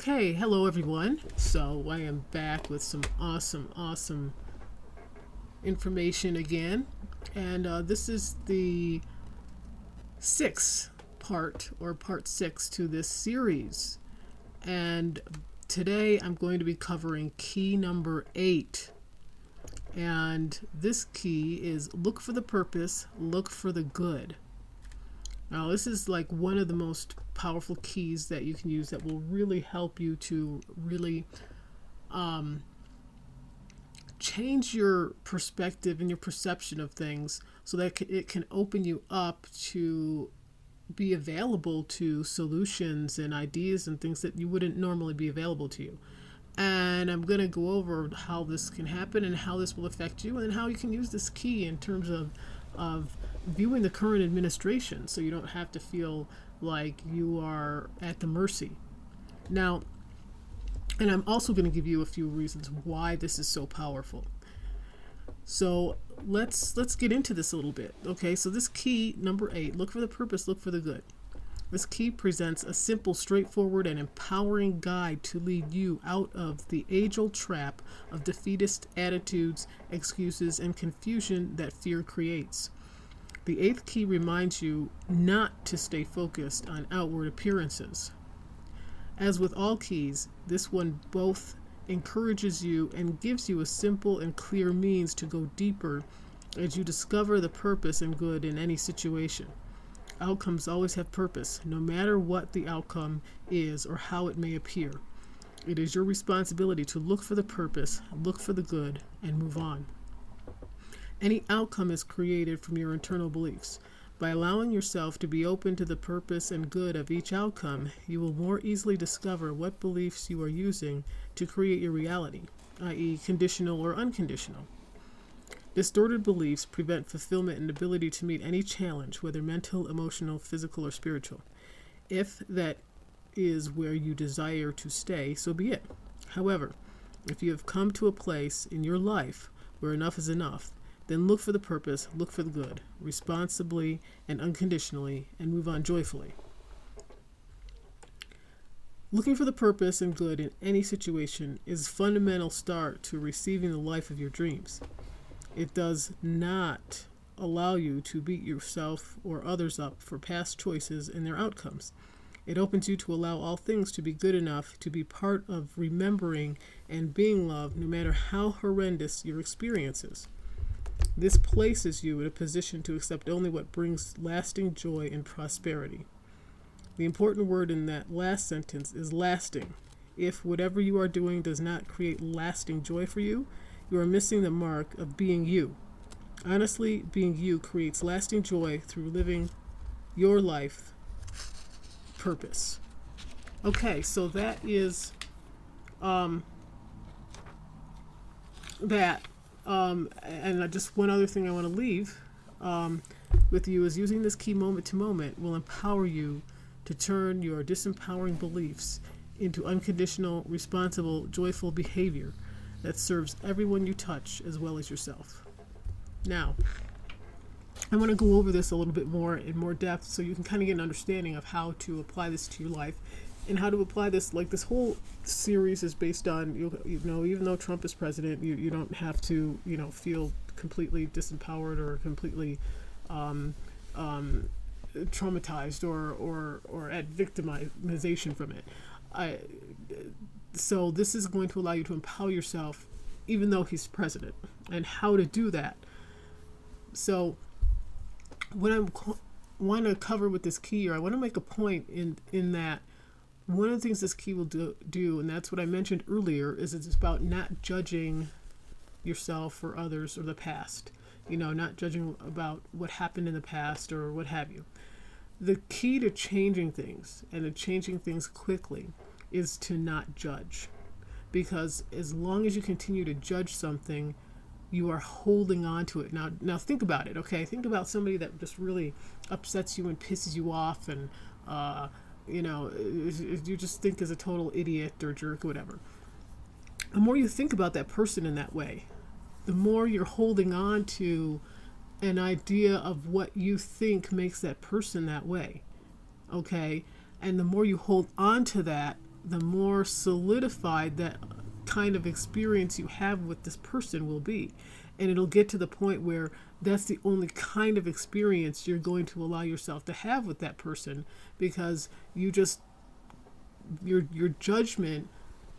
Okay, hello everyone. So I am back with some awesome information again. And this is the sixth part, or part six, to this series. And today I'm going to be covering key number 8. And this key is look for the purpose, look for the good. Now, this is like one of the most powerful keys that you can use that will really help you to really change your perspective and your perception of things so that it can open you up to be available to solutions and ideas and things that you wouldn't normally be available to you. And I'm going to go over how this can happen and how this will affect you and how you can use this key in terms of viewing the current administration so you don't have to feel like you are at the mercy. Now, and I'm also going to give you a few reasons why this is so powerful. So let's get into this a little bit. Okay, so this key number 8, look for the purpose, look for the good. This key presents a simple, straightforward, and empowering guide to lead you out of the age-old trap of defeatist attitudes, excuses, and confusion that fear creates. The 8th key reminds you not to stay focused on outward appearances. As with all keys, this one both encourages you and gives you a simple and clear means to go deeper as you discover the purpose and good in any situation. Outcomes always have purpose, no matter what the outcome is or how it may appear. It is your responsibility to look for the purpose, look for the good, and move on. Any outcome is created from your internal beliefs. By allowing yourself to be open to the purpose and good of each outcome, you will more easily discover what beliefs you are using to create your reality, i.e., conditional or unconditional. Distorted beliefs prevent fulfillment and ability to meet any challenge, whether mental, emotional, physical, or spiritual. If that is where you desire to stay, so be it. However, if you have come to a place in your life where enough is enough, then look for the purpose, look for the good, responsibly and unconditionally, and move on joyfully. Looking for the purpose and good in any situation is a fundamental start to receiving the life of your dreams. It does not allow you to beat yourself or others up for past choices and their outcomes. It opens you to allow all things to be good enough to be part of remembering and being loved, no matter how horrendous your experience is. This places you in a position to accept only what brings lasting joy and prosperity. The important word in that last sentence is lasting. If whatever you are doing does not create lasting joy for you, you are missing the mark of being you. Honestly, being you creates lasting joy through living your life purpose. Okay, so that is that. And just one other thing I want to leave with you is using this key moment to moment will empower you to turn your disempowering beliefs into unconditional, responsible, joyful behavior that serves everyone you touch as well as yourself. Now, I want to go over this a little bit more in more depth so you can kind of get an understanding of how to apply this to your life and how to apply this. Like, this whole series is based on, you know, even though Trump is president, you don't have to, feel completely disempowered or completely traumatized or at victimization from it. So this is going to allow you to empower yourself even though he's president, and how to do that. So what I want to cover with this key, or I want to make a point in that one of the things this key will do, and that's what I mentioned earlier, is it's about not judging yourself or others or the past, not judging about what happened in the past or what have you. The key to changing things, and to changing things quickly, is to not judge. Because as long as you continue to judge something, you are holding on to it. Now think about it, okay? Think about somebody that just really upsets you and pisses you off, and you just think is a total idiot or jerk or whatever. The more you think about that person in that way, the more you're holding on to an idea of what you think makes that person that way, okay? And the more you hold on to that, the more solidified that kind of experience you have with this person will be. And it'll get to the point where that's the only kind of experience you're going to allow yourself to have with that person, because you just, your judgment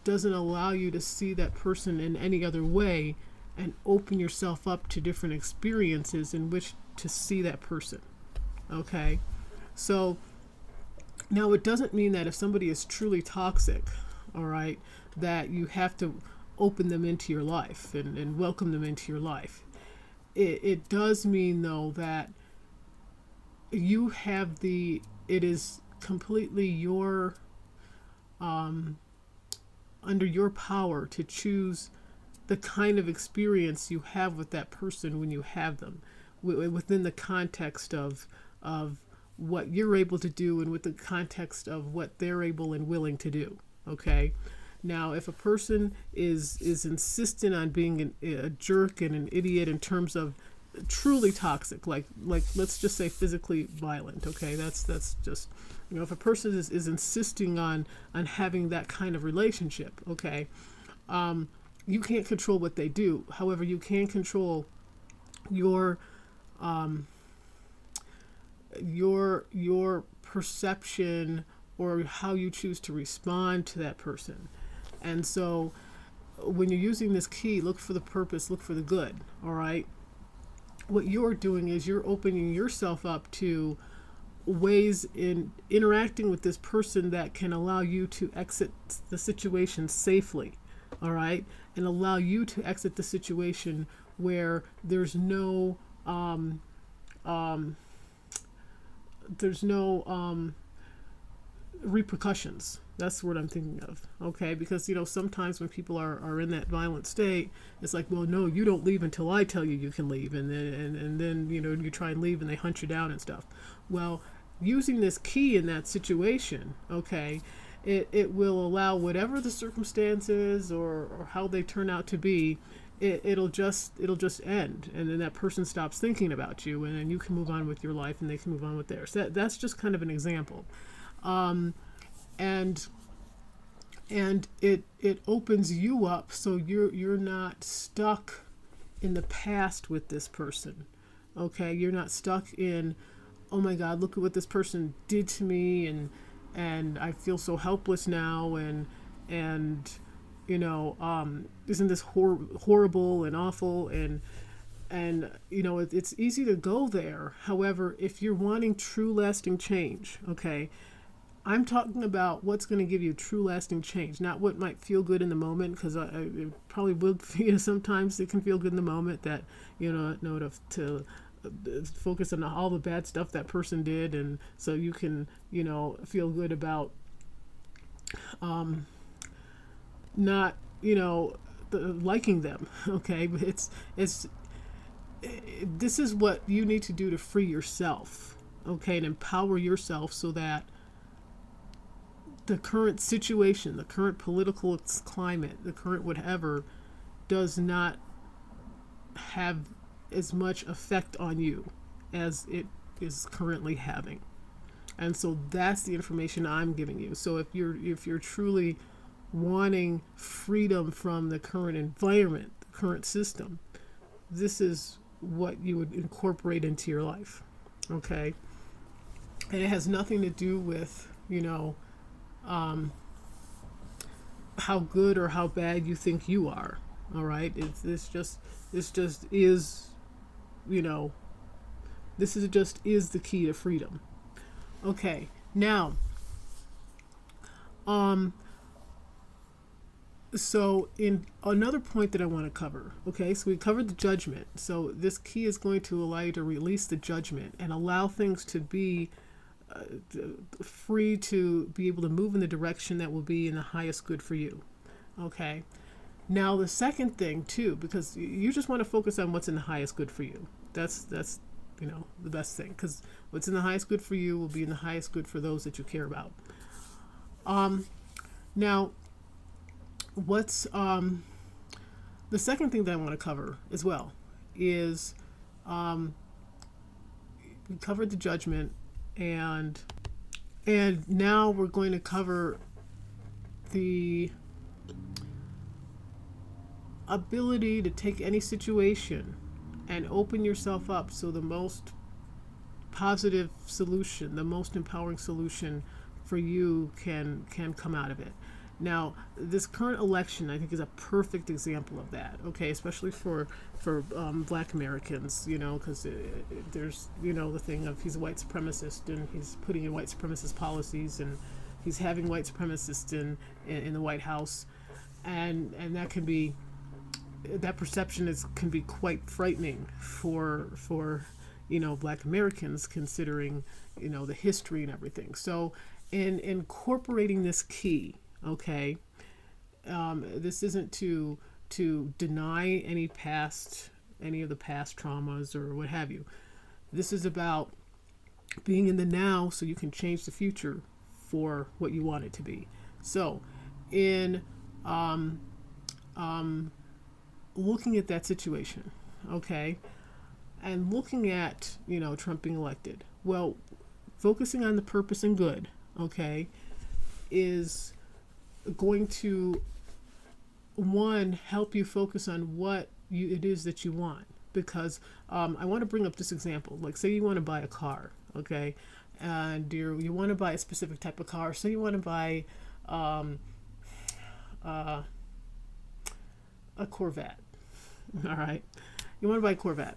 doesn't allow you to see that person in any other way and open yourself up to different experiences in which to see that person. Okay? So now it doesn't mean that if somebody is truly toxic, all right, that you have to open them into your life and welcome them into your life. It does mean, though, that you have it is completely your, under your power to choose the kind of experience you have with that person when you have them, within the context of what you're able to do and with the context of what they're able and willing to do. Okay? Now, if a person is insistent on being a jerk and an idiot in terms of truly toxic, like let's just say physically violent, okay, that's just, if a person is insisting on having that kind of relationship, okay, you can't control what they do. However, you can control your perception or how you choose to respond to that person. And so when you're using this key, look for the purpose, look for the good, all right? What you're doing is you're opening yourself up to ways in interacting with this person that can allow you to exit the situation safely, all right? And allow you to exit the situation where there's no repercussions. That's what I'm thinking of, okay? Because, sometimes when people are in that violent state, it's like, well, no, you don't leave until I tell you you can leave. And then you try and leave and they hunt you down and stuff. Well, using this key in that situation, okay, it will allow whatever the circumstances or how they turn out to be, it'll just end. And then that person stops thinking about you, and then you can move on with your life and they can move on with theirs. That's just kind of an example. And it opens you up so you're not stuck in the past with this person. Okay, you're not stuck in, oh my God, look at what this person did to me, and I feel so helpless now, and isn't this horrible and awful, and it's easy to go there. However, if you're wanting true lasting change, okay, I'm talking about what's going to give you true lasting change, not what might feel good in the moment, because it probably will. Sometimes it can feel good in the moment that to focus on all the bad stuff that person did, and so you can feel good about not liking them. Okay, but it's this is what you need to do to free yourself, okay, and empower yourself so that the current situation, the current political climate, the current whatever, does not have as much effect on you as it is currently having. And so that's the information I'm giving you. So if you're truly wanting freedom from the current environment, the current system, this is what you would incorporate into your life. Okay? And it has nothing to do with, how good or how bad you think you are. All right? This just is, this is the key to freedom. Okay, now, so in another point that I want to cover, okay, so we covered the judgment. So this key is going to allow you to release the judgment and allow things to be free to be able to move in the direction that will be in the highest good for you. Okay, now the second thing too, because you just want to focus on what's in the highest good for you. That's the best thing, because what's in the highest good for you will be in the highest good for those that you care about. Now, what's the second thing that I want to cover as well is we covered the judgment, and now we're going to cover the ability to take any situation and open yourself up so the most positive solution, the most empowering solution for you can come out of it. Now, this current election, I think, is a perfect example of that. Okay, especially for Black Americans, because there's the thing of he's a white supremacist and he's putting in white supremacist policies and he's having white supremacists in the White House, and that perception can be quite frightening for Black Americans, considering the history and everything. So in incorporating this key, okay, this isn't to deny any of the past traumas or what have you. This is about being in the now so you can change the future for what you want it to be. So in looking at that situation, okay, and looking at Trump being elected, well, focusing on the purpose and good, okay, is going to, one, help you focus on what it is that you want. Because I want to bring up this example. Like, say you want to buy a car, okay, and you want to buy a specific type of car. Say you want to buy a Corvette. All right, you want to buy a Corvette,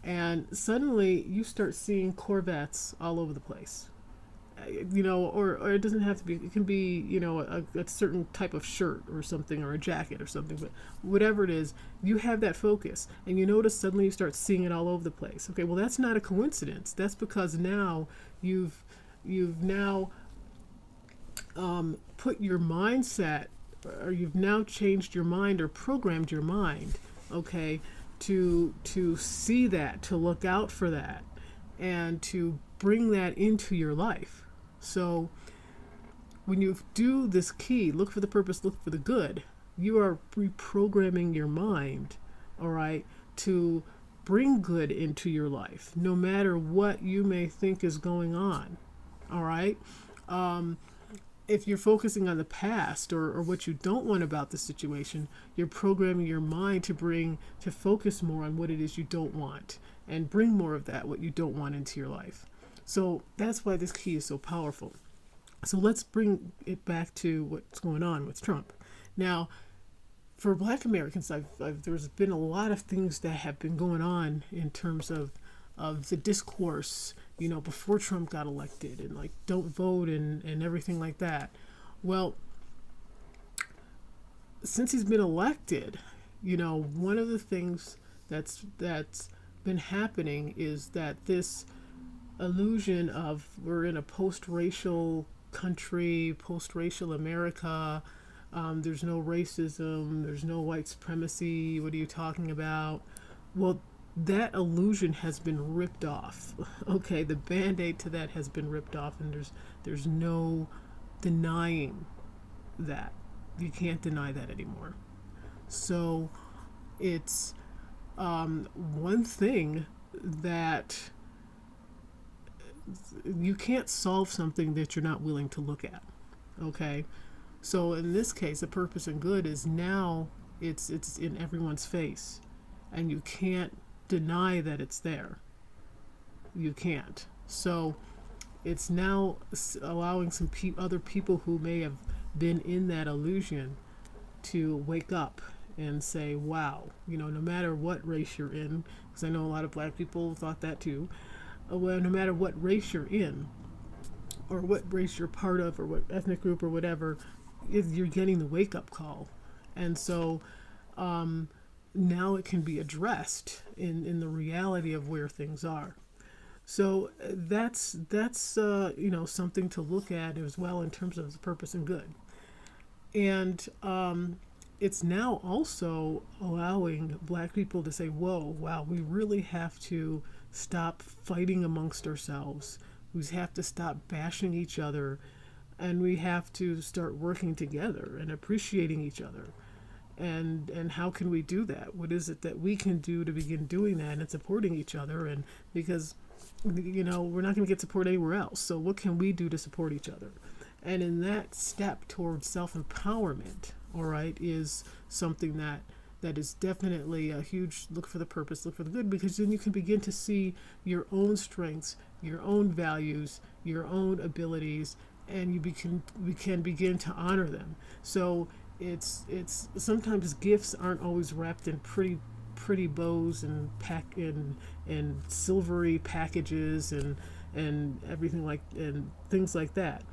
and suddenly you start seeing Corvettes all over the place. Or it doesn't have to be. It can be a certain type of shirt or something, or a jacket or something. But whatever it is, you have that focus, and you notice suddenly you start seeing it all over the place. Okay, well, that's not a coincidence. That's because now you've now put your mindset, or you've now changed your mind or programmed your mind, okay, to see that, to look out for that, and to bring that into your life. So when you do this key, look for the purpose, look for the good, you are reprogramming your mind, all right, to bring good into your life, no matter what you may think is going on, all right? If you're focusing on the past or what you don't want about the situation, you're programming your mind to focus more on what it is you don't want and bring more of that, what you don't want, into your life. So that's why this key is so powerful. So let's bring it back to what's going on with Trump. Now, for Black Americans, there's been a lot of things that have been going on in terms of the discourse, before Trump got elected, and like don't vote and everything like that. Well, since he's been elected, one of the things that's been happening is that this illusion of we're in a post-racial country, post-racial America, there's no racism, there's no white supremacy, what are you talking about? Well, that illusion has been ripped off. Okay, the band-aid to that has been ripped off, and there's no denying that. You can't deny that anymore. So it's one thing that you can't solve something that you're not willing to look at. Okay, so in this case, the purpose and good is now it's in everyone's face, and you can't deny that it's there. You can't. So it's now allowing some other people who may have been in that illusion to wake up and say, wow, no matter what race you're in, because I know a lot of Black people thought that too, well, no matter what race you're in, or what race you're part of, or what ethnic group or whatever, you're getting the wake-up call. And so now it can be addressed in the reality of where things are. So that's something to look at as well in terms of the purpose and good. And it's now also allowing Black people to say, whoa, wow, we really have to stop fighting amongst ourselves. We have to stop bashing each other, and we have to start working together and appreciating each other. And how can we do that? What is it that we can do to begin doing that and supporting each other? And because we're not going to get support anywhere else, so what can we do to support each other? And in that step towards self-empowerment, all right, is something that is definitely a huge look for the purpose, look for the good, because then you can begin to see your own strengths, your own values, your own abilities, and we can begin to honor them. So it's sometimes gifts aren't always wrapped in pretty bows and and silvery packages and everything like and things like that.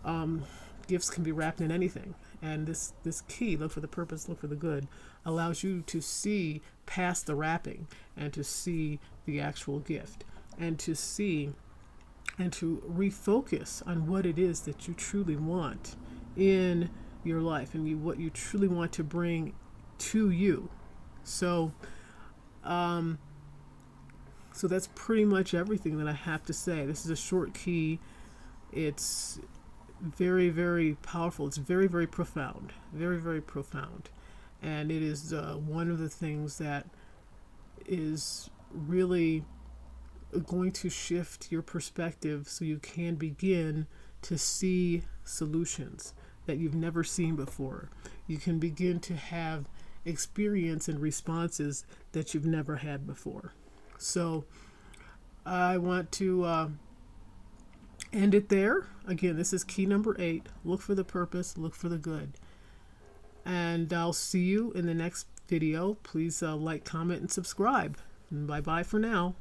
um, Gifts can be wrapped in anything, and this key, look for the purpose, look for the good, allows you to see past the wrapping and to see the actual gift, and to see and to refocus on what it is that you truly want in your life, and what you truly want to bring to you. So um, so that's pretty much everything that I have to say. This is a short key. It's very, very powerful. It's very, very profound. Very, very profound. And it is one of the things that is really going to shift your perspective so you can begin to see solutions that you've never seen before. You can begin to have experience and responses that you've never had before. So I want to end it there. Again, this is key number 8. Look for the purpose, look for the good. And I'll see you in the next video. Please like, comment, and subscribe. And bye-bye for now.